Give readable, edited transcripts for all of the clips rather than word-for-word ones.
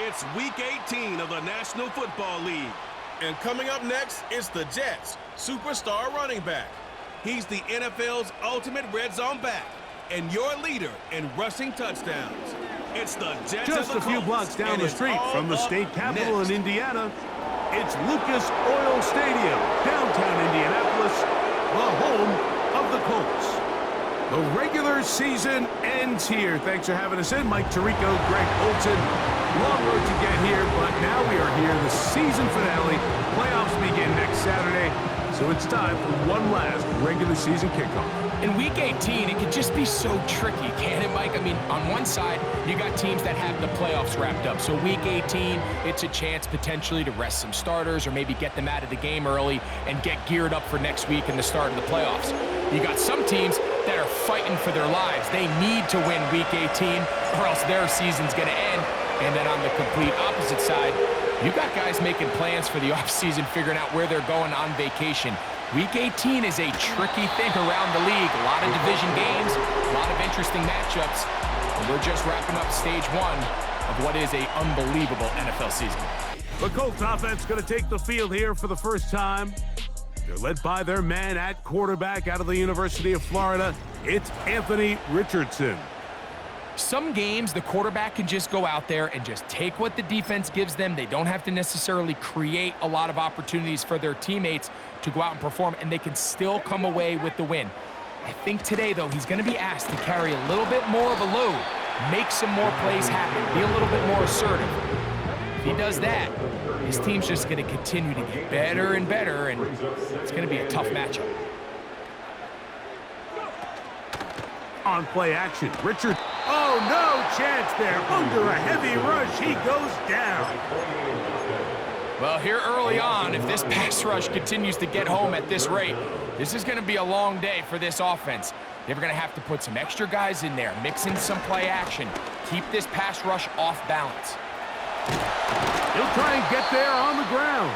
It's Week 18 of the National Football League. And coming up next is the Jets' superstar running back. He's the NFL's ultimate red zone back and your leader in rushing touchdowns. It's the Jets. Just a few blocks down the street from the state capital in Indiana, it's Lucas Oil Stadium, downtown Indianapolis, the home of the Colts. The regular season ends here. Thanks for having us in. Mike Tirico, Greg Olsen. Long road to get here, but now we are here. The season finale. Playoffs begin next Saturday, so it's time for one last regular season kickoff. In Week 18, it can just be so tricky, can't it, Mike? I mean, on one side, you got teams that have the playoffs wrapped up. So Week 18, it's a chance potentially to rest some starters or maybe get them out of the game early and get geared up for next week and the start of the playoffs. You got some teams that are fighting for their lives. They need to win Week 18 or else their season's going to end. And then on the complete opposite side, you got guys making plans for the offseason, figuring out where they're going on vacation. Week 18 is a tricky thing around the league. A lot of division games, a lot of interesting matchups. And we're just wrapping up stage one of what is an unbelievable NFL season. The Colts offense going to take the field here for the first time. They're led by their man at quarterback out of the University of Florida. It's Anthony Richardson. Some games, the quarterback can just go out there and just take what the defense gives them. They don't have to necessarily create a lot of opportunities for their teammates to go out and perform, and they can still come away with the win. I think today, though, he's going to be asked to carry a little bit more of a load, make some more plays happen, be a little bit more assertive. If he does that, his team's just going to continue to get better and better, and it's going to be a tough matchup. On play action, Richard. Oh, no chance there. Under a heavy rush, he goes down. Well, here early on, if this pass rush continues to get home at this rate, this is going to be a long day for this offense. They're going to have to put some extra guys in there, mix in some play action, keep this pass rush off balance. He'll try and get there on the ground.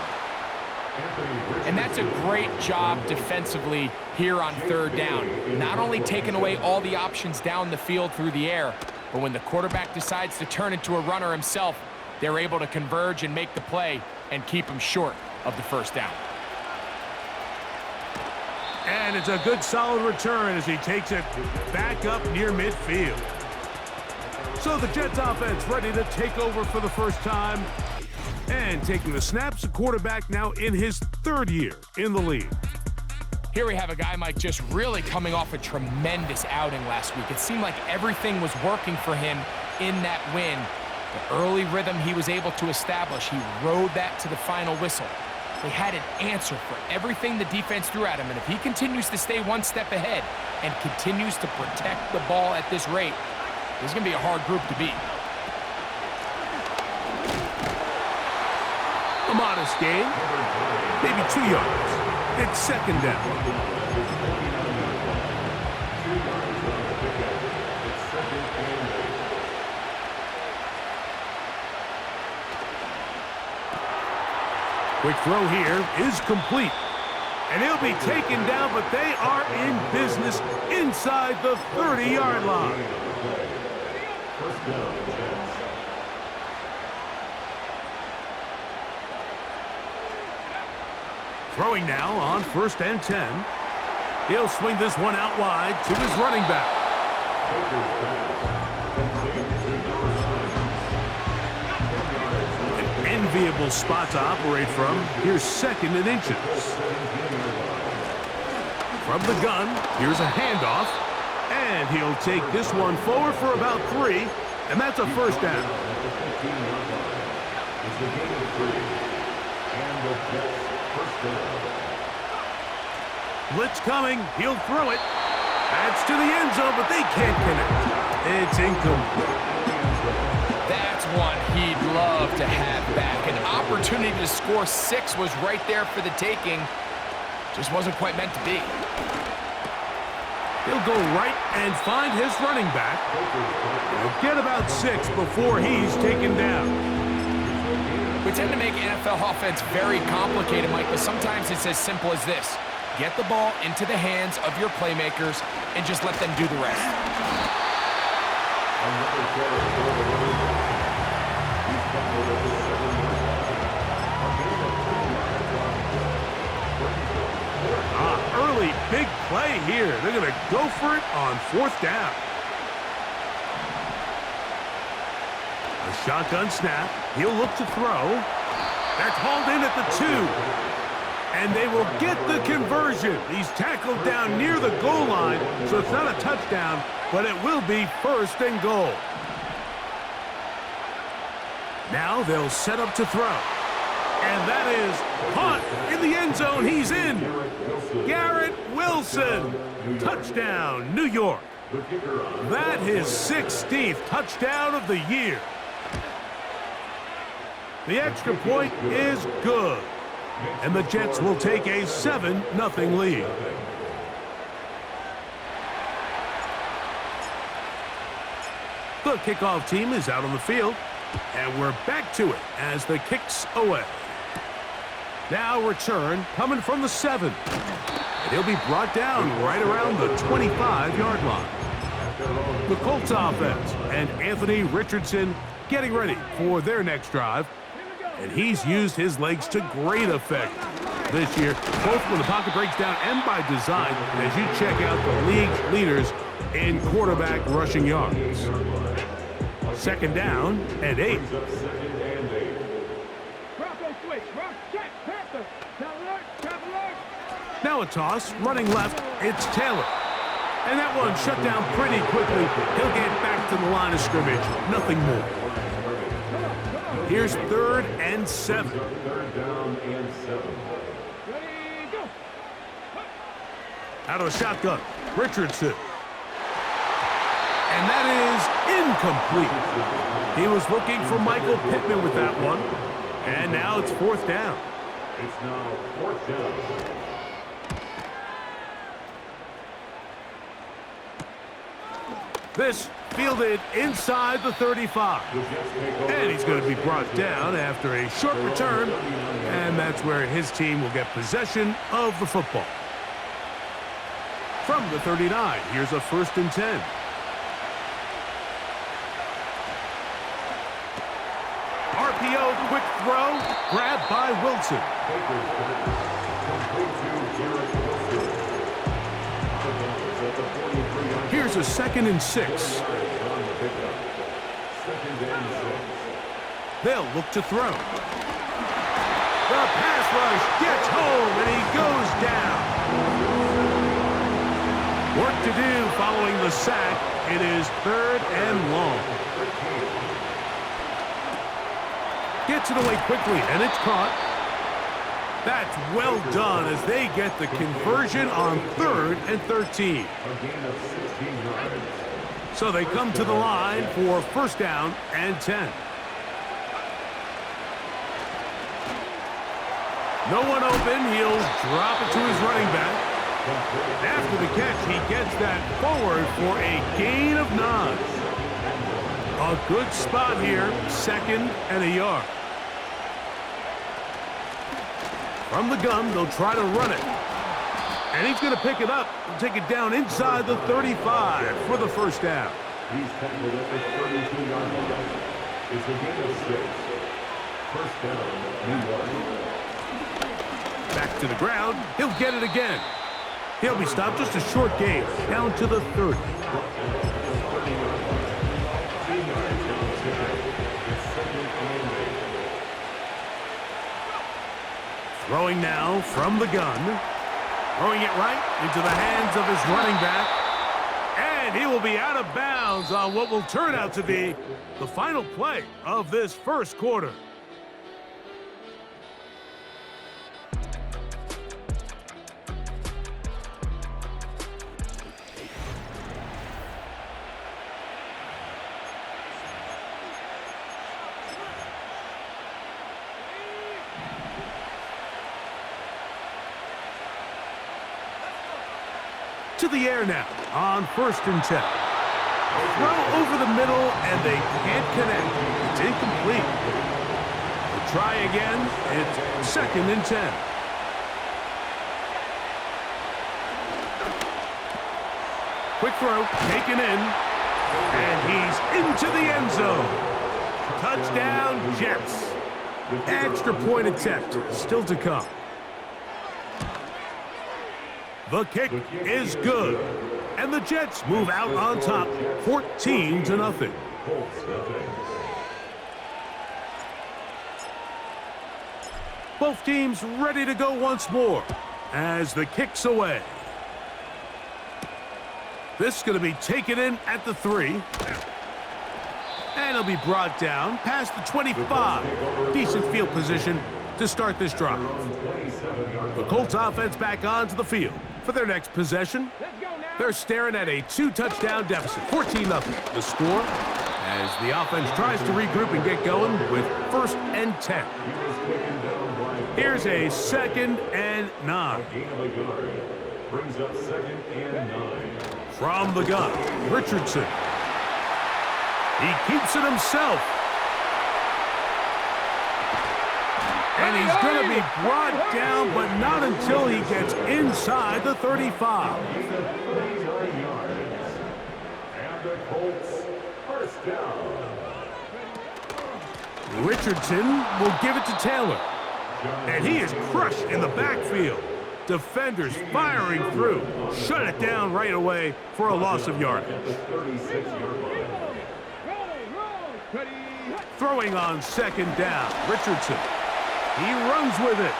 And that's a great job defensively here on third down. Not only taking away all the options down the field through the air, but when the quarterback decides to turn into a runner himself, they're able to converge and make the play and keep him short of the first down. And it's a good solid return as he takes it back up near midfield. So the Jets offense ready to take over for the first time. And taking the snaps, the quarterback now in his third year in the league. Here we have a guy, Mike, just really coming off a tremendous outing last week. It seemed like everything was working for him in that win. The early rhythm he was able to establish, he rode that to the final whistle. They had an answer for everything the defense threw at him, and if he continues to stay one step ahead and continues to protect the ball at this rate, this is going to be a hard group to beat. A modest gain, maybe 2 yards. It's second down. Quick throw here is complete. And he'll be taken down, but they are in business inside the 30-yard line. First down. Throwing now on 1st and 10. He'll swing this one out wide to his running back. An enviable spot to operate from. Here's 2nd and inches. From the gun, here's a handoff. And he'll take this one forward for about 3. And that's a first down. Blitz coming. He'll throw it. That's to the end zone, but they can't connect. It's incomplete. That's one he'd love to have back. An opportunity to score 6 was right there for the taking. Just wasn't quite meant to be. He'll go right and find his running back. He'll get about 6 before he's taken down. We tend to make NFL offense very complicated, Mike, but sometimes it's as simple as this. Get the ball into the hands of your playmakers and just let them do the rest. Early big play here. They're going to go for it on 4th down. A shotgun snap. He'll look to throw. That's hauled in at the 2. And they will get the conversion. He's tackled down near the goal line, so it's not a touchdown, but it will be 1st and goal. Now they'll set up to throw. And that is caught in the end zone. He's in. Garrett Wilson. Touchdown, New York. That his 16th touchdown of the year. The extra point is good. And the Jets will take a 7-0 lead. The kickoff team is out on the field. And we're back to it as the kick's away. Now return coming from the 7. And he'll be brought down right around the 25-yard line. The Colts offense and Anthony Richardson getting ready for their next drive. And he's used his legs to great effect this year, both when the pocket breaks down and by design, as you check out the league's leaders in quarterback rushing yards. 2nd down and 8. Now a toss, running left, it's Taylor. And that one shut down pretty quickly. He'll get back to the line of scrimmage, nothing more. Here's 3rd and 7. Out of a shotgun, Richardson. And that is incomplete. He was looking for Michael Pittman with that one. And now it's 4th down. It's now 4th down. This fielded inside the 35. And he's going to be brought down after a short return. And that's where his team will get possession of the football. From the 39, here's a 1st and 10. RPO, quick throw, grabbed by Wilson. Here's a 2nd and 6. They'll look to throw. The pass rush gets home, and he goes down. Work to do following the sack. It is 3rd and long. Gets it away quickly, and it's caught. That's well done as they get the conversion on 3rd and 13. So they come to the line for 1st down and 10. No one open. He'll drop it to his running back. After the catch, he gets that forward for a gain of 9. A good spot here, 2nd and a yard. From the gun, they'll try to run it. And he's going to pick it up and take it down inside the 35 for the 1st down. He's tackled at the 32-yard line. It's a gain of 6. 1st down, New York. Back to the ground. He'll get it again. He'll be stopped just a short gain, down to the 30. Throwing now from the gun. Throwing it right into the hands of his running back. And he will be out of bounds on what will turn out to be the final play of this 1st quarter. To the air now on 1st and 10. Throw over the middle, and they can't connect. It's incomplete. They'll try again. It's 2nd and 10. Quick throw, taken in, and he's into the end zone. Touchdown, Jets. Extra point attempt still to come. The kick is good. And the Jets move out on top, 14-0. Both teams ready to go once more as the kick's away. This is going to be taken in at the 3. And it'll be brought down past the 25. Decent field position to start this drive. The Colts offense back onto the field for their next possession. They're staring at a 2-touchdown deficit, 14-0. The score as the offense tries to regroup and get going with 1st and 10. Here's a 2nd and 9. Brings up 2nd and 9. From the gun, Richardson. He keeps it himself. And he's going to be brought down, but not until he gets inside the 35. And the Colts, 1st down. Richardson will give it to Taylor. And he is crushed in the backfield. Defenders firing through. Shut it down right away for a loss of yardage. Throwing on 2nd down, Richardson. He runs with it.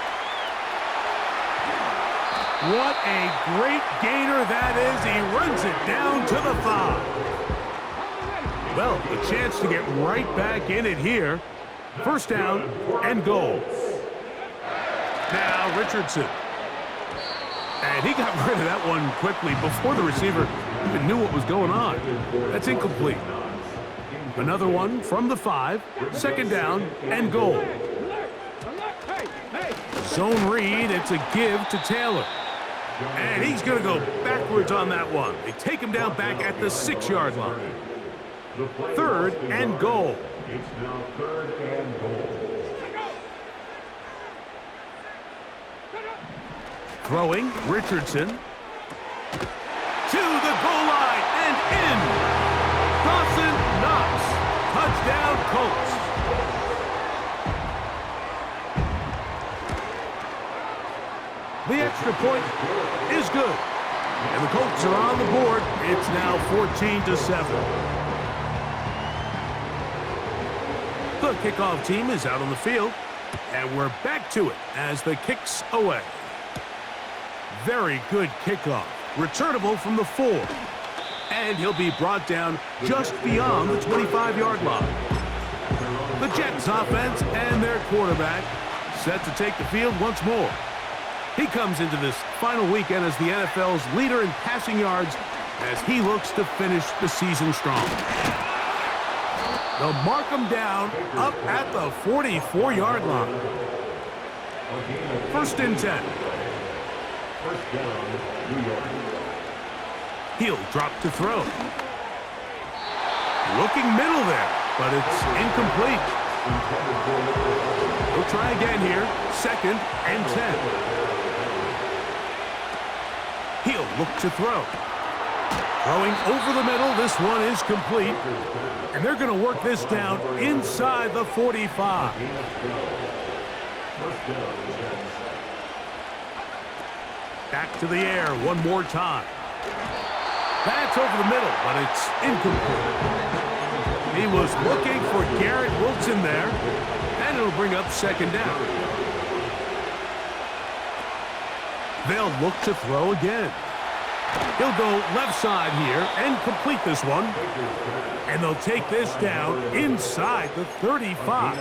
What a great gainer that is. He runs it down to the 5. Well, a chance to get right back in it here. 1st down and goal. Now Richardson. And he got rid of that one quickly before the receiver even knew what was going on. That's incomplete. Another one from the 5. 2nd down and goal. Zone read. It's a give to Taylor. And he's going to go backwards on that one. They take him down back at the 6-yard line. 3rd and goal. It's now 3rd and goal. Throwing, Richardson. To the goal line and in. Dawson Knox. Touchdown, Colts. The extra point is good. And the Colts are on the board. It's now 14-7. The kickoff team is out on the field. And we're back to it as the kick's away. Very good kickoff. Returnable from the 4. And he'll be brought down just beyond the 25-yard line. The Jets offense and their quarterback set to take the field once more. He comes into this final weekend as the NFL's leader in passing yards as he looks to finish the season strong. They'll mark him down up at the 44-yard line. 1st and 10. 1st down, New York. He'll drop to throw. Looking middle there, but it's incomplete. He'll try again here. 2nd and 10. He'll look to throw. Throwing over the middle. This one is complete. And they're going to work this down inside the 45. Back to the air one more time. That's over the middle, but it's incomplete. He was looking for Garrett Wilson there, and it'll bring up 2nd down. They'll look to throw again. He'll go left side here and complete this one. And they'll take this down inside the 35.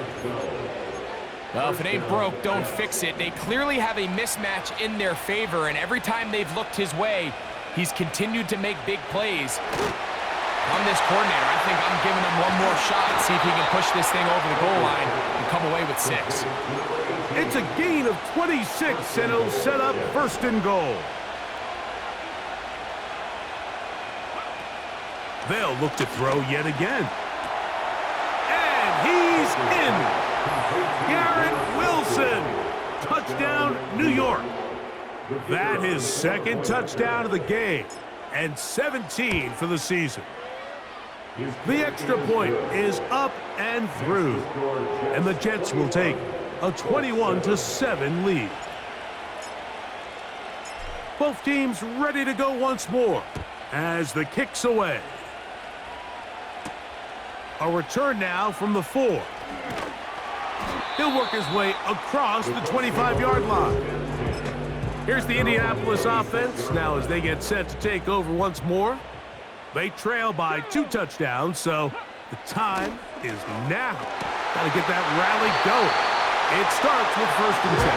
Well, if it ain't broke, don't fix it. They clearly have a mismatch in their favor, and every time they've looked his way, he's continued to make big plays. I'm this coordinator. I think I'm giving him one more shot, see if he can push this thing over the goal line and come away with 6. It's a gain of 26, and it'll set up 1st and goal. They'll look to throw yet again. And he's in. Garrett Wilson. Touchdown, New York. That is 2nd touchdown of the game and 17 for the season. The extra point is up and through, and the Jets will take a 21-7 lead. Both teams ready to go once more as the kick's away. A return now from the 4. He'll work his way across the 25-yard line. Here's the Indianapolis offense now as they get set to take over once more. They trail by 2 touchdowns, so the time is now. Got to get that rally going. It starts with 1st and 10.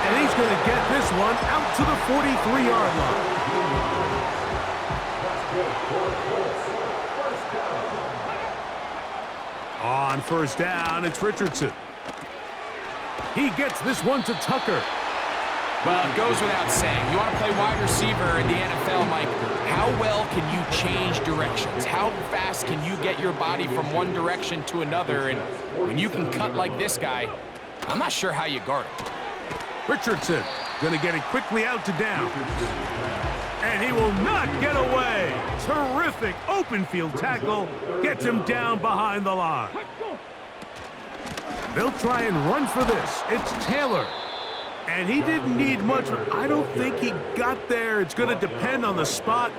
And he's going to get this one out to the 43-yard line. On 1st down, it's Richardson. He gets this one to Tucker. Well, it goes without saying. You want to play wide receiver in the NFL, Mike. How well can you change directions? How fast can you get your body from one direction to another? And when you can cut like this guy, I'm not sure how you guard it. Richardson going to get it quickly out to down. And he will not get away. Terrific open field tackle. Gets him down behind the line. They'll try and run for this. It's Taylor. And he didn't need much. I don't think he got there. It's going to depend on the spot.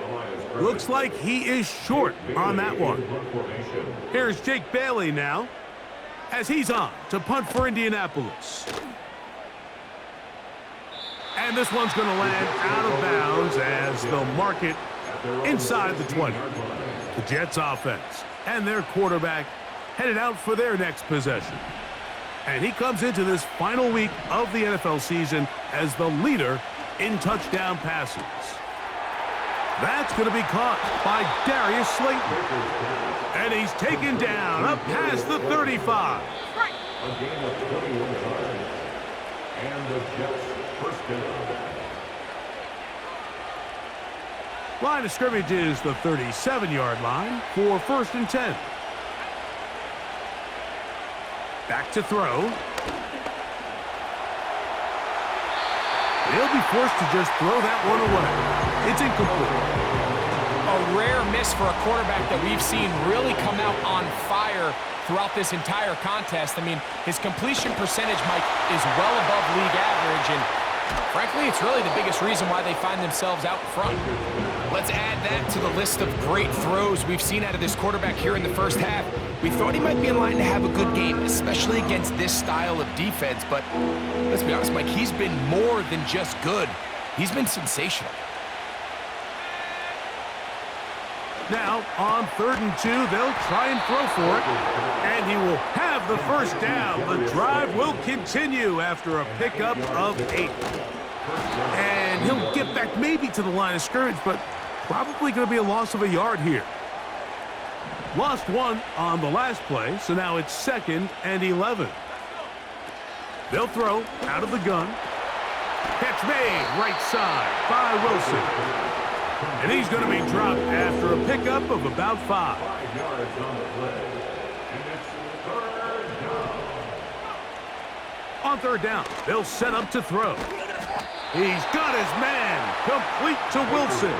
Looks like he is short on that one. Here's Jake Bailey now as he's on to punt for Indianapolis. And this one's going to land out of bounds as they'll mark it inside the 20. The Jets offense and their quarterback headed out for their next possession. And he comes into this final week of the NFL season as the leader in touchdown passes. That's going to be caught by Darius Slayton. And he's taken down up past the 35. A game of 21 yards. And the Jets first down. Line of scrimmage is the 37-yard line for 1st and 10. Back to throw. He'll be forced to just throw that one away. It's incomplete. A rare miss for a quarterback that we've seen really come out on fire throughout this entire contest. I mean, his completion percentage, Mike, is well above league average, and frankly, it's really the biggest reason why they find themselves out in front. Let's add that to the list of great throws we've seen out of this quarterback here in the first half. We thought he might be in line to have a good game, especially against this style of defense, but let's be honest, Mike, he's been more than just good. He's been sensational. Now, on 3rd and 2, they'll try and throw for it, and he will have the first down. The drive will continue after a pickup of 8. And he'll get back maybe to the line of scrimmage, but probably going to be a loss of a yard here. Lost 1 on the last play, so now it's 2nd and 11. They'll throw out of the gun. Catch made right side by Wilson. And he's going to be dropped after a pickup of about 5. 5 yards on the play. And it's 3rd down. On 3rd down, they'll set up to throw. He's got his man complete to Wilson.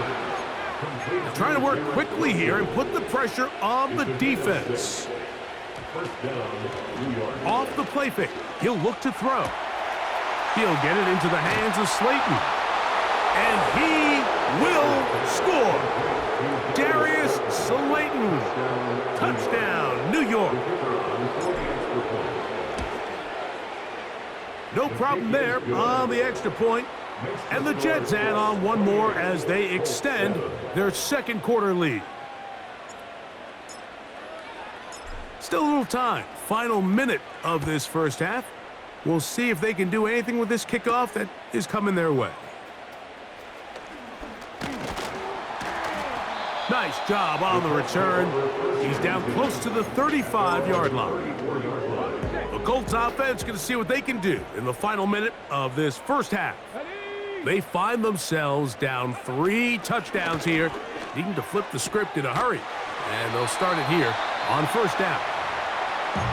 They're trying to work quickly here and put the pressure on the defense. First down, 2 yards. Off the play fake, he'll look to throw. He'll get it into the hands of Slayton. And he will score. Darius Slayton. Touchdown, New York. No problem there on the extra point. And the Jets add on one more as they extend their 2nd quarter lead. Still a little time. Final minute of this first half. We'll see if they can do anything with this kickoff that is coming their way. Nice job on the return. He's down close to the 35-yard line. The Colts offense going to see what they can do in the final minute of this first half. They find themselves down 3 touchdowns here, needing to flip the script in a hurry. And they'll start it here on 1st down.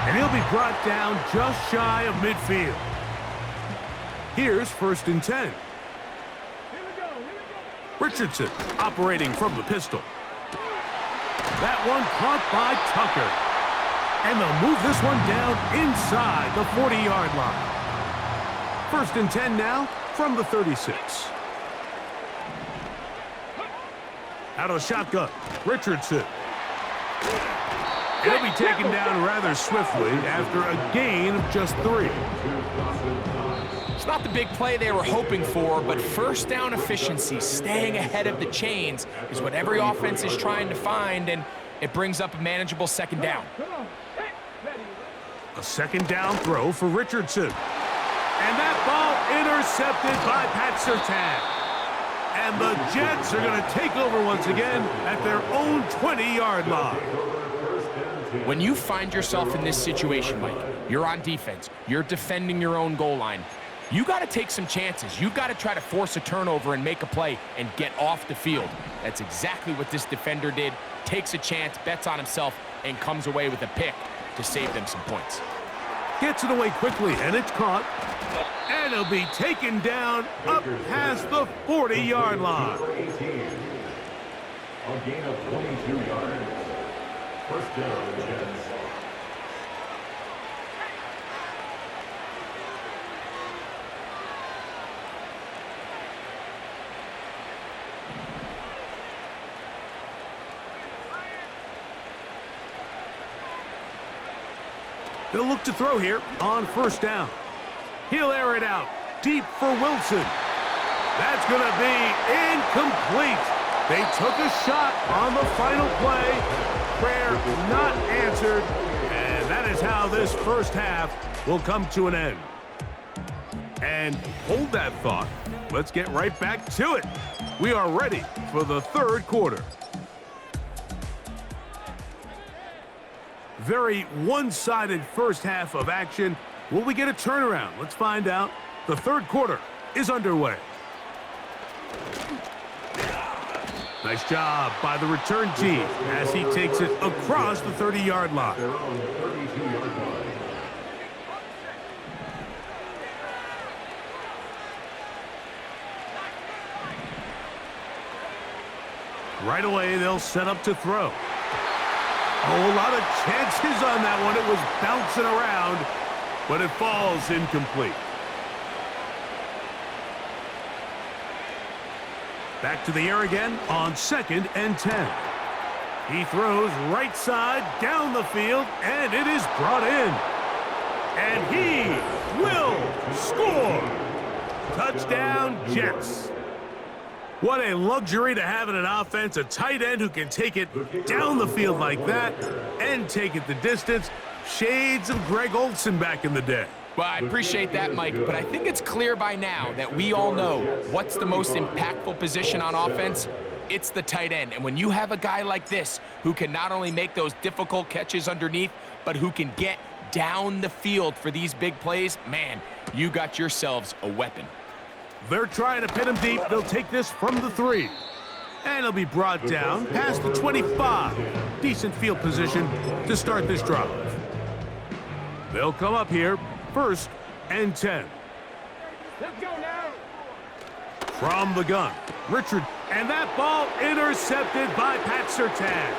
And he'll be brought down just shy of midfield. Here's 1st and 10. Richardson operating from the pistol. That one caught by Tucker. And they'll move this one down inside the 40-yard line. 1st and 10 now from the 36. Out of the shotgun, Richardson. He'll be taken down rather swiftly after a gain of just 3. It's not the big play they were hoping for, but first down efficiency, staying ahead of the chains, is what every offense is trying to find, and it brings up a manageable 2nd down. A 2nd down throw for Richardson. And that ball intercepted by Pat Surtain. And the Jets are going to take over once again at their own 20-yard line. When you find yourself in this situation, Mike, you're on defense, you're defending your own goal line, you got to take some chances. You've got to try to force a turnover and make a play and get off the field. That's exactly what this defender did. Takes a chance, bets on himself, and comes away with a pick to save them some points. Gets it away quickly, and it's caught. And it'll be taken down up past the 40-yard line. A gain of 22 yards. 1st down, Jets. They'll look to throw here on 1st down. He'll air it out deep for Wilson. That's going to be incomplete. They took a shot on the final play. Prayer not answered. And that is how this 1st half will come to an end. And hold that thought. Let's get right back to it. We are ready for the 3rd quarter. Very one-sided 1st half of action. Will we get a turnaround? Let's find out. The 3rd quarter is underway. Nice job by the return team as he takes it across the 30-yard line. They're on the 32-yard line. Right away, they'll set up to throw. A whole lot of chances on that one. It was bouncing around, but it falls incomplete. Back to the air again on 2nd and 10. He throws right side down the field, and it is brought in. And he will score. Touchdown, Jets. What a luxury to have in an offense, a tight end who can take it down the field like that and take it the distance. Shades of Greg Olsen back in the day. Well, I appreciate that, Mike, but I think it's clear by now that we all know what's the most impactful position on offense. It's the tight end. And when you have a guy like this who can not only make those difficult catches underneath, but who can get down the field for these big plays, man, you got yourselves a weapon. They're trying to pin him deep. They'll take this from the 3. And he'll be brought down past the 25. Decent field position to start this drive. They'll come up here, 1st and 10. Let's go now. From the gun, Richard. And that ball intercepted by Pat Surtain.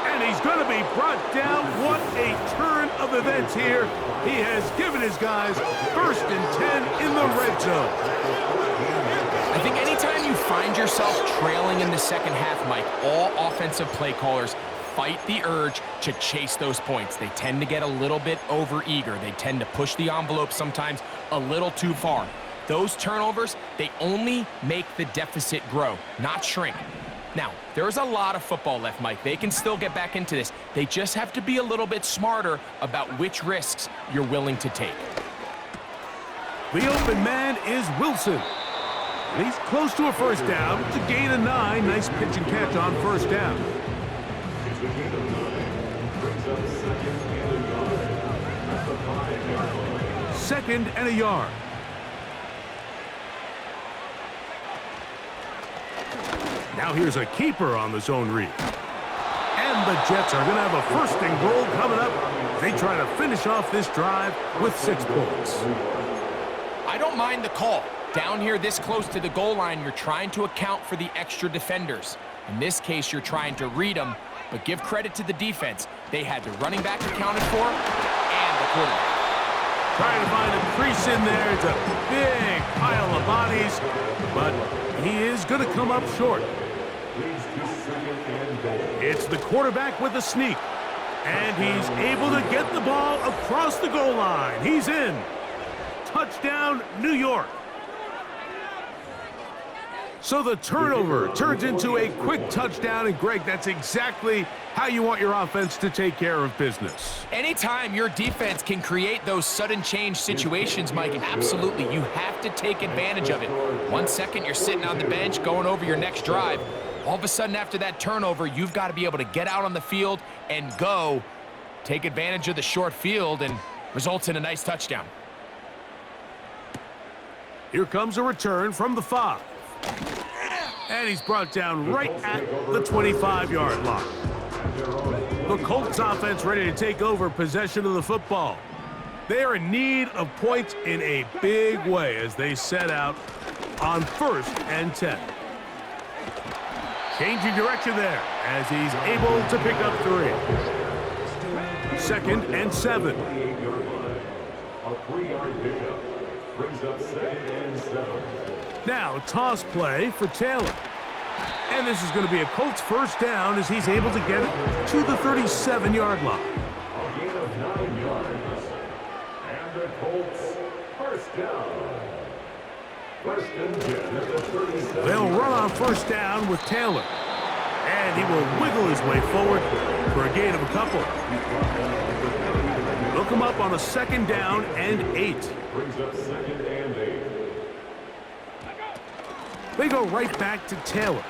And he's going to be brought down. What a turn of events here. He has given his guys 1st and 10 in the red zone. I think anytime you find yourself trailing in the 2nd half, Mike, all offensive play callers fight the urge to chase those points. They tend to get a little bit overeager. They tend to push the envelope sometimes a little too far. Those turnovers, they only make the deficit grow, not shrink. Now, there's a lot of football left, Mike. They can still get back into this. They just have to be a little bit smarter about which risks you're willing to take. The open man is Wilson. And he's close to a 1st down. It's a gain of 9. Nice pitch and catch on 1st down. It's a gain of 9. Brings up 2nd and a yard. At the 5-yard line. 2nd and a yard. Now here's a keeper on the zone read. And the Jets are going to have a 1st and goal coming up. They try to finish off this drive with 6 points. I don't mind the call. Down here this close to the goal line, you're trying to account for the extra defenders. In this case, you're trying to read them But give credit to the defense. They had the running back accounted for and the quarterback. Trying to find a crease in there. It's a big pile of bodies, but he is going to come up short. It's the quarterback with a sneak, and he's able to get the ball across the goal line. He's in. Touchdown, New York. So the turnover turns into a quick touchdown, and Greg, that's exactly how you want your offense to take care of business. Anytime your defense can create those sudden change situations, Mike, absolutely, you have to take advantage of it. 1 second, you're sitting on the bench, going over your next drive. All of a sudden, after that turnover, you've got to be able to get out on the field and go. Take advantage of the short field, and results in a nice touchdown. Here comes a return from the 5. And he's brought down right at the 25-yard line. The Colts offense ready to take over possession of the football. They are in need of points in a big way as they set out on 1st and 10. Changing direction there as he's able to pick up 3. 2nd and 7. A 3-yard pickup brings up 2nd and 7. Now, toss play for Taylor. And this is going to be a Colts first down as he's able to get it to the 37-yard line. A gain of 9 yards. And the Colts first down. 1st and 10 at the 37. They'll run on first down with Taylor. And he will wiggle his way forward for a gain of a couple. They'll come up on a 2nd down and 8. Brings up 2nd and 8. They go right back to Taylor.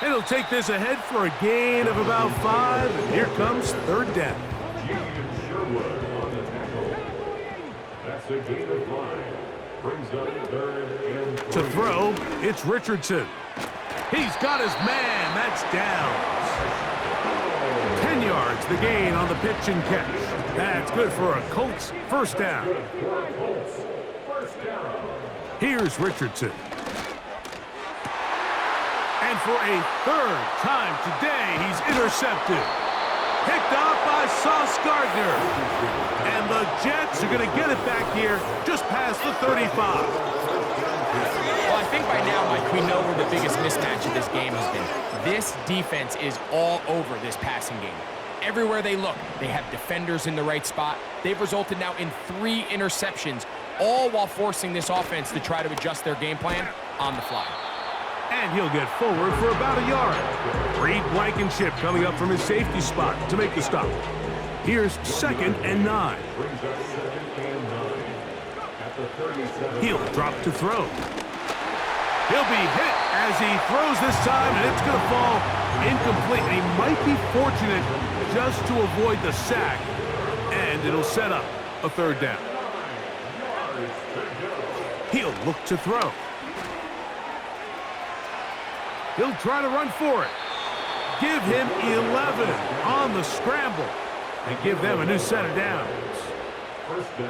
And he'll take this ahead for a gain of about 5. And here comes 3rd down. Julian Sherwood on the tackle. That's a gain of 5. Brings up 3rd and 3. To throw, it's Richardson. He's got his man. That's down. 10 yards, the gain on the pitch and catch. That's good for a Colts first down. Here's Richardson. And for a 3rd time today, he's intercepted. Picked off by Sauce Gardner. And the Jets are going to get it back here just past the 35. Well, I think by now, Mike, we know where the biggest mismatch of this game has been. This defense is all over this passing game. Everywhere they look, they have defenders in the right spot. They've resulted now in 3 interceptions, all while forcing this offense to try to adjust their game plan on the fly. And he'll get forward for about a yard. Reed Blankenship coming up from his safety spot to make the stop. Here's 2nd and 9. He'll drop to throw. He'll be hit as he throws this time, and it's going to fall incomplete. And he might be fortunate just to avoid the sack, and it'll set up a 3rd down. He'll look to throw. He'll try to run for it. Give him 11 on the scramble and give them a new set of downs.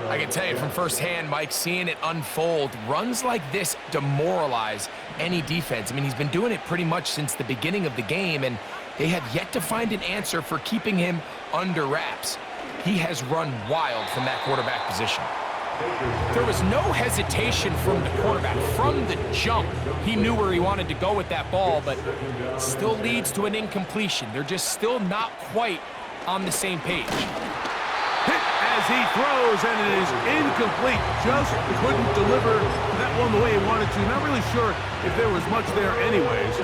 I can tell you from firsthand, Mike, seeing it unfold, runs like this demoralize any defense. I mean, he's been doing it pretty much since the beginning of the game, and they have yet to find an answer for keeping him under wraps. He has run wild from that quarterback position. There was no hesitation from the quarterback. From the jump, he knew where he wanted to go with that ball, but still leads to an incompletion. They're just still not quite on the same page. Hit as he throws, and it is incomplete. Just couldn't deliver that one the way he wanted to. Not really sure if there was much there anyways.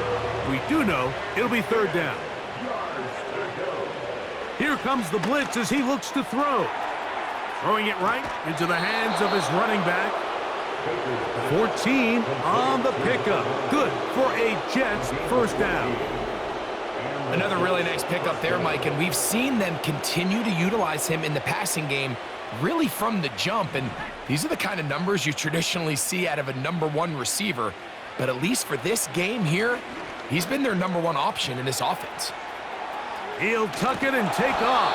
We do know it'll be 3rd down. Here comes the blitz as he looks to throw. Throwing it right into the hands of his running back. 14 on the pickup. Good for a Jets first down. Another really nice pickup there, Mike, and we've seen them continue to utilize him in the passing game really from the jump, and these are the kind of numbers you traditionally see out of a #1 receiver, but at least for this game here, he's been their #1 option in this offense. He'll tuck it and take off.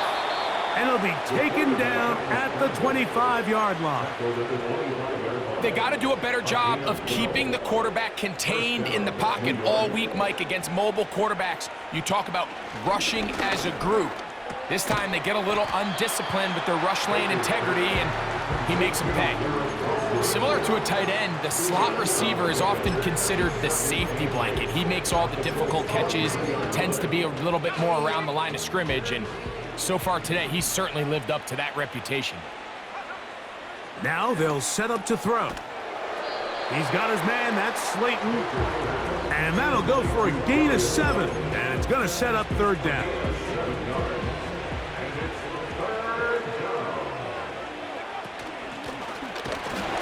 And he'll be taken down at the 25-yard line. They got to do a better job of keeping the quarterback contained in the pocket all week, Mike, against mobile quarterbacks. You talk about rushing as a group. This time they get a little undisciplined with their rush lane integrity, and he makes them pay. Similar to a tight end, the slot receiver is often considered the safety blanket. He makes all the difficult catches, tends to be a little bit more around the line of scrimmage, and so far today, he's certainly lived up to that reputation. Now they'll set up to throw. He's got his man, that's Slayton. And that'll go for a gain of 7. And it's going to set up third down.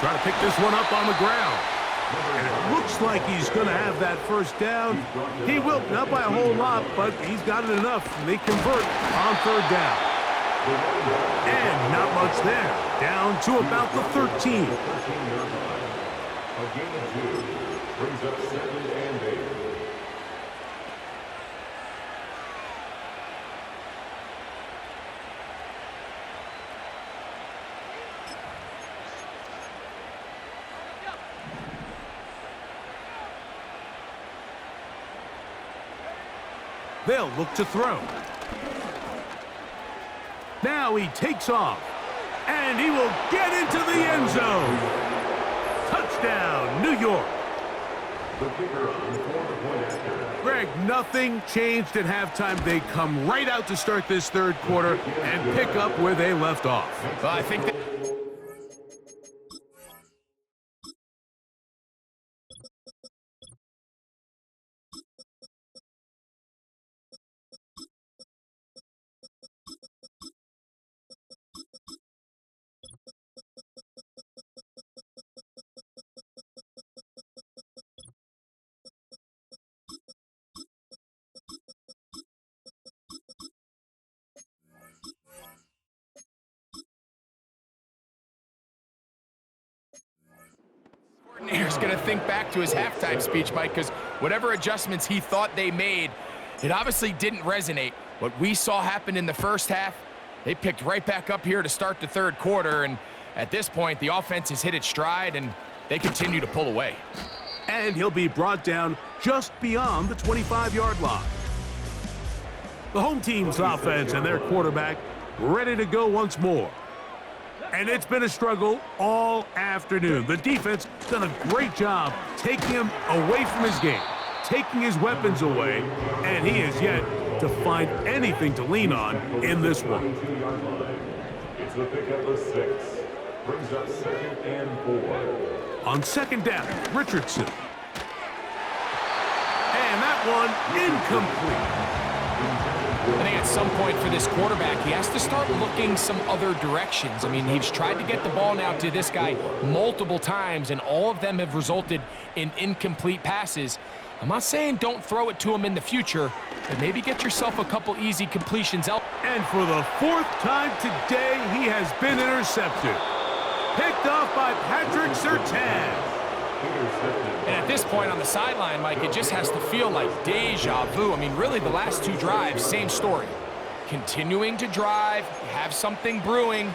Try to pick this one up on the ground. And it looks like he's going to have that first down. He will, not by a whole lot, but he's got it enough. They convert on third down. And not much there. Down to about the 13. A gain of 2 brings up 2nd and 8. They'll look to throw. Now he takes off. And he will get into the end zone. Touchdown, New York. Greg, nothing changed at halftime. They come right out to start this third quarter and pick up where they left off. Well, I think that coordinator's going to think back to his halftime speech, Mike, because whatever adjustments he thought they made, it obviously didn't resonate. What we saw happen in the first half, they picked right back up here to start the third quarter, and at this point, the offense has hit its stride, and they continue to pull away. And he'll be brought down just beyond the 25-yard line. The home team's offense and their quarterback ready to go once more. And it's been a struggle all afternoon. The defense done a great job taking him away from his game, taking his weapons away, and he is yet to find anything to lean on in this one. It's the pickup of 6. Brings up 2nd and 4. On second down, Richardson. And that one incomplete. I think at some point for this quarterback, he has to start looking some other directions. I mean, he's tried to get the ball now to this guy multiple times, and all of them have resulted in incomplete passes. I'm not saying don't throw it to him in the future, but maybe get yourself a couple easy completions out. And for the 4th time today, he has been intercepted. Picked off by Patrick Surtain. And at this point on the sideline, Mike, it just has to feel like deja vu. I mean, really, the last 2 drives, same story. Continuing to drive, have something brewing,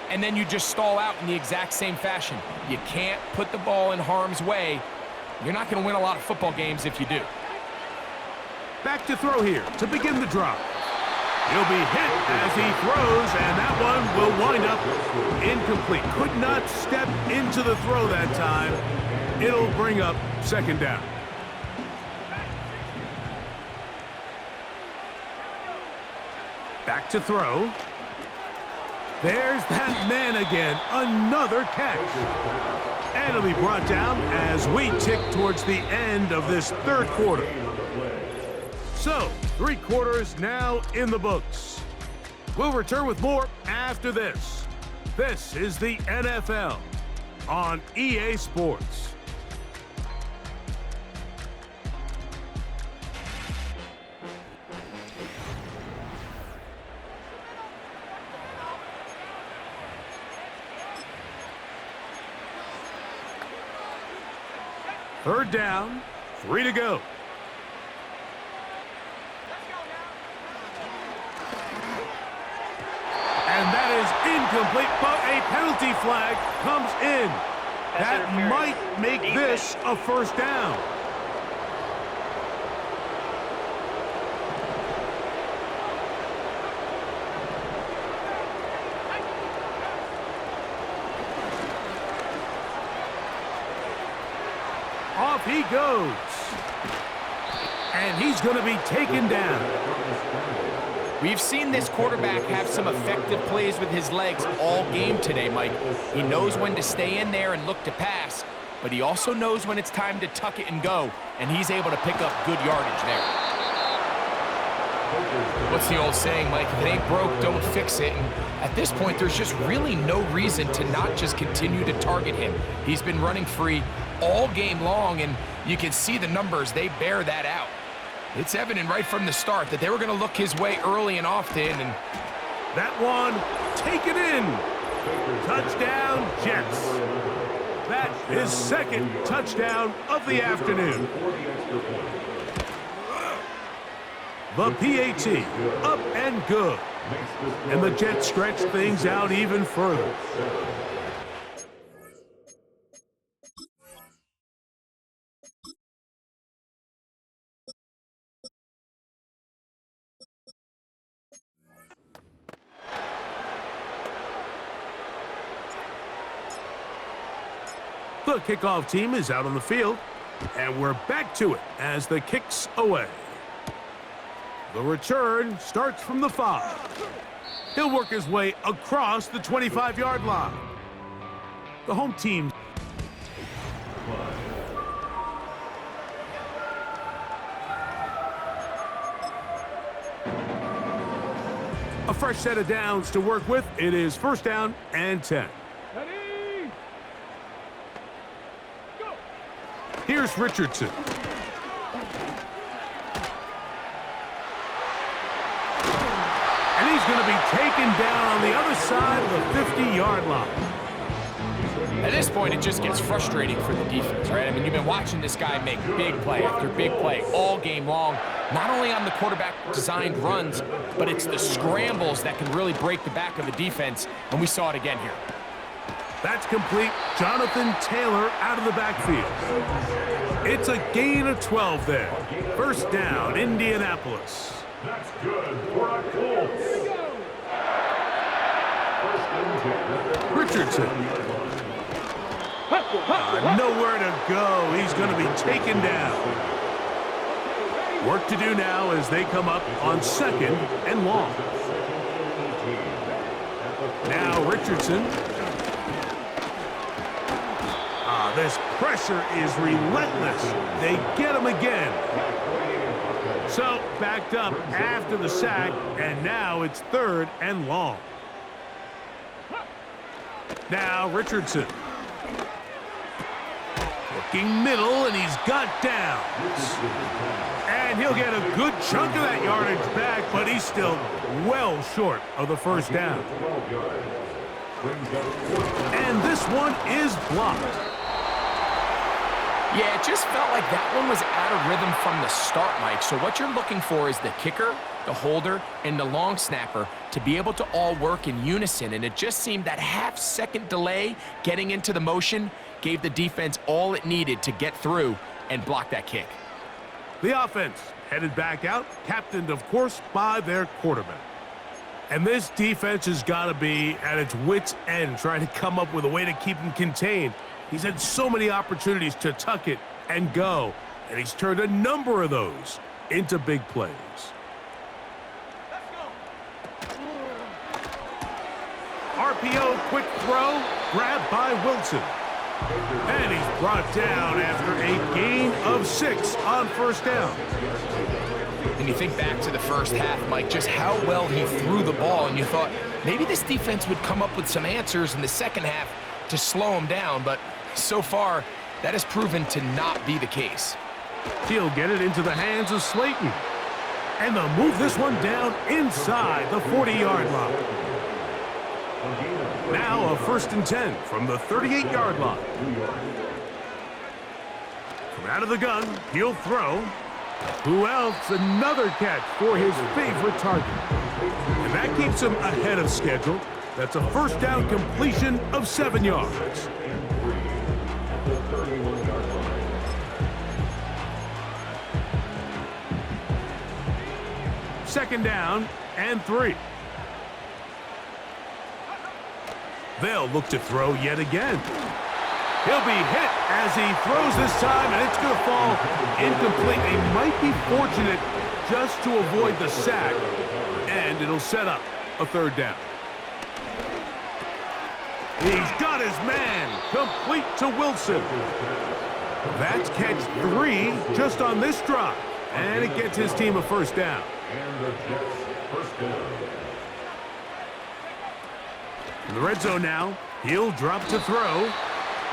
and then you just stall out in the exact same fashion. You can't put the ball in harm's way. You're not going to win a lot of football games if you do. Back to throw here to begin the drive. He'll be hit as he throws, and that one will wind up incomplete. Could not step into the throw that time. It'll bring up second down. Back to throw. There's that man again. Another catch. And it'll be brought down as we tick towards the end of this third quarter. So, 3 quarters now in the books. We'll return with more after this. This is the NFL on EA Sports. Third down, 3 to go. incomplete, but a penalty flag comes in. That might make this a first down. Off he goes. And he's going to be taken down. We've seen this quarterback have some effective plays with his legs all game today, Mike. He knows when to stay in there and look to pass, but he also knows when it's time to tuck it and go, and he's able to pick up good yardage there. What's the old saying, Mike? If it ain't broke, don't fix it. And at this point, there's just really no reason to not just continue to target him. He's been running free all game long, and you can see the numbers. They bear that out. It's evident right from the start that they were going to look his way early and often, and that one taken in. Touchdown, Jets. That's his second touchdown of the afternoon. The PAT, up and good. And the Jets stretch things out even further. The kickoff team is out on the field, and we're back to it as the kick's away. The return starts from the 5. He'll work his way across the 25-yard line. The home team. A fresh set of downs to work with. It is first down and 10. Here's Richardson. And he's going to be taken down on the other side of the 50-yard line. At this point, it just gets frustrating for the defense, right? I mean, you've been watching this guy make big play after big play all game long, not only on the quarterback-designed runs, but it's the scrambles that can really break the back of the defense, and we saw it again here. That's complete. Jonathan Taylor out of the backfield. It's a gain of 12 there. First down, Indianapolis. That's good for a Colts. Richardson. Nowhere to go. He's going to be taken down. Work to do now as they come up on second and long. Now Richardson. This pressure is relentless. They get him again. So, backed up after the sack, and now it's third and long. Now, Richardson. Looking middle, and he's got down. And he'll get a good chunk of that yardage back, but he's still well short of the first down. And this one is blocked. Yeah, it just felt like that one was out of rhythm from the start, Mike. So what you're looking for is the kicker, the holder, and the long snapper to be able to all work in unison. And it just seemed that half-second delay getting into the motion gave the defense all it needed to get through and block that kick. The offense headed back out, captained, of course, by their quarterback. And this defense has got to be at its wits' end, trying to come up with a way to keep him contained. He's had so many opportunities to tuck it and go, and he's turned a number of those into big plays. RPO, quick throw, grabbed by Wilson. And he's brought down after a gain of 6 on first down. And you think back to the first half, Mike, just how well he threw the ball, and you thought maybe this defense would come up with some answers in the second half to slow him down, but so far, that has proven to not be the case. He'll get it into the hands of Slayton. And they'll move this one down inside the 40-yard line. Now a first and 10 from the 38-yard line. From out of the gun, he'll throw. Who else? Another catch for his favorite target. And that keeps him ahead of schedule. That's a first down completion of 7 yards. Second down and 3. They'll look to throw yet again. He'll be hit as he throws this time, and it's going to fall incomplete. He might be fortunate just to avoid the sack, and it'll set up a third down. He's got his man, complete to Wilson. That's catch 3 just on this drive, and it gets his team a first down. And the Jets first down. In the red zone now, he'll drop to throw,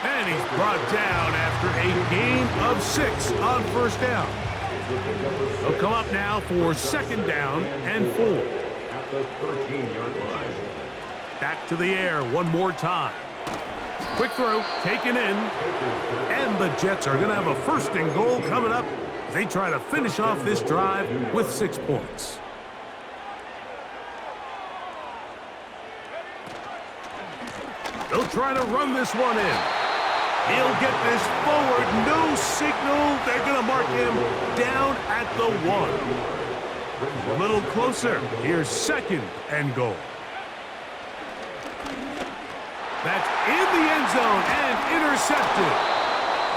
and he's brought down after a gain of 6 on first down. He'll come up now for second down and 4. At the 13-yard line. Back to the air one more time. Quick throw, taken in, and the Jets are going to have a first and goal coming up as they try to finish off this drive with 6 points. They'll try to run this one in. He'll get this forward, no signal. They're going to mark him down at the 1. A little closer. Here's second and goal. That's in the end zone and intercepted.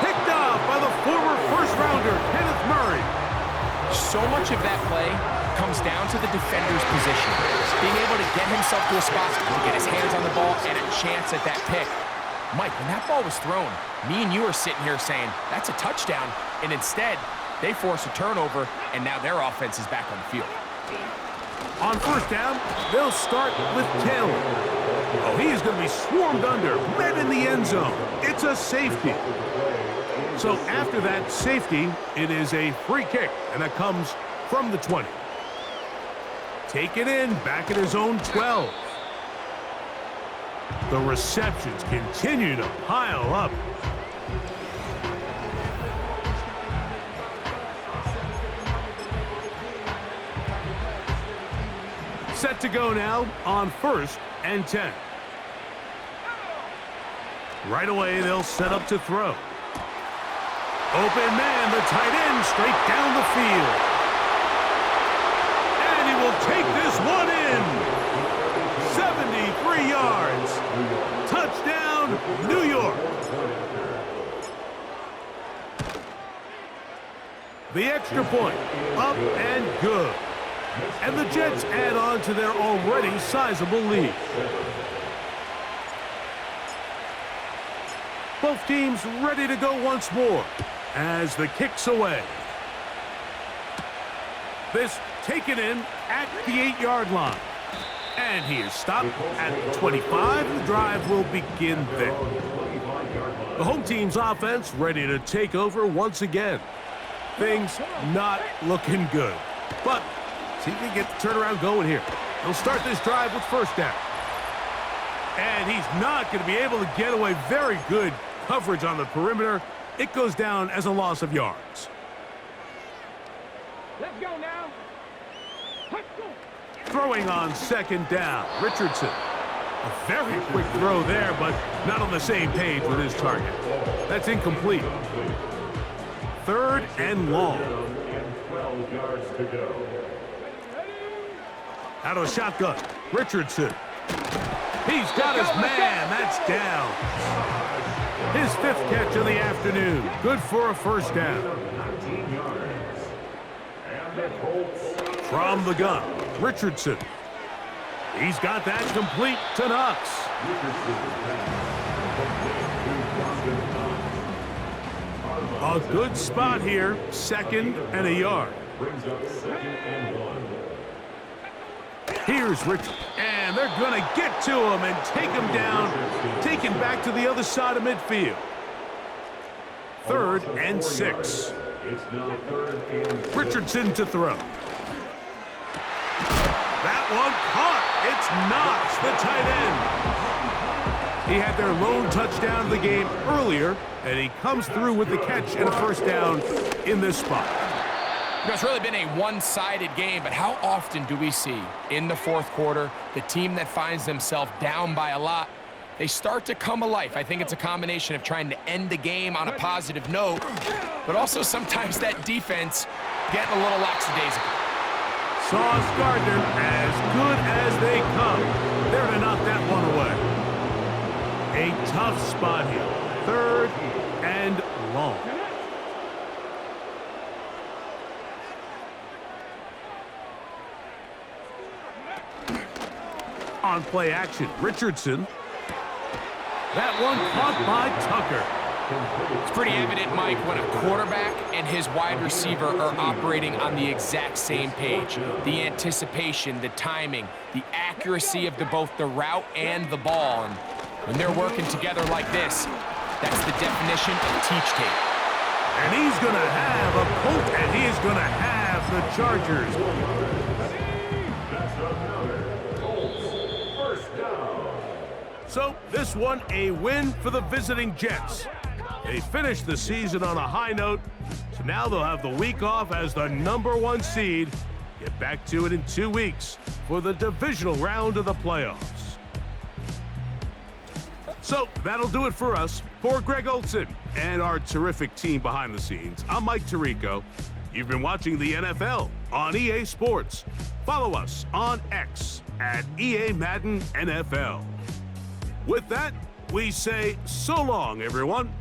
Picked off by the former first-rounder, Kenneth Murray. So much of that play comes down to the defender's position. Being able to get himself to a spot to get his hands on the ball and a chance at that pick. Mike, when that ball was thrown, me and you are sitting here saying, that's a touchdown. And instead, they force a turnover, and now their offense is back on the field. On first down, they'll start with Taylor. Oh, he is going to be swarmed under, met in the end zone. It's a safety. So after that safety, it is a free kick, and it comes from the 20. Take it in, back at his own 12. The receptions continue to pile up. Set to go now on first and 10. Right away, they'll set up to throw. Open man, the tight end, straight down the field. And he will take this one in. 73 yards. Touchdown, New York. The extra point, up and good. And the Jets add on to their already sizable lead. Both teams ready to go once more as the kick's away. This taken in at the 8-yard line. And he is stopped at 25. The drive will begin there. The home team's offense ready to take over once again. Things not looking good. But see if he can get the turnaround going here. He'll start this drive with first down. And he's not going to be able to get away. Very good coverage on the perimeter. It goes down as a loss of yards. Let's go now. Let's go. Throwing on second down, Richardson. A very quick throw there, but not on the same page with his target. That's incomplete. Third and long. And 12 yards to go. Out of shotgun, Richardson. He's got his man. That's down. His 5th catch of the afternoon. Good for a first down. 19 yards. And the Colts. From the gun, Richardson. He's got that complete to Knox. A good spot here. Second and a yard. Brings up second and 1. Here's Richard, and they're going to get to him and take him down, take him back to the other side of midfield. Third and 6. It's now third and 6. Richardson to throw. That one caught. It's Knox, the tight end. He had their lone touchdown of the game earlier, and he comes through with the catch and a first down in this spot. It's really been a one-sided game, but how often do we see in the fourth quarter the team that finds themselves down by a lot, they start to come alive? I think it's a combination of trying to end the game on a positive note, but also sometimes that defense getting a little lackadaisical. Sauce Gardner, as good as they come. There to knock that one away. A tough spot here. 3rd and long. On play action, Richardson. That one caught by Tucker. It's pretty evident, Mike, when a quarterback and his wide receiver are operating on the exact same page. The anticipation, the timing, the accuracy of both the route and the ball. And when they're working together like this, that's the definition of teach tape. And he's going to have a poke, and he is going to have the Chargers. So this one, a win for the visiting Jets. They finished the season on a high note, so now they'll have the week off as the #1 seed. Get back to it in 2 weeks for the divisional round of the playoffs. So that'll do it for us. For Greg Olson and our terrific team behind the scenes, I'm Mike Tirico. You've been watching the NFL on EA Sports. Follow us on X at EA Madden NFL. With that, we say so long, everyone.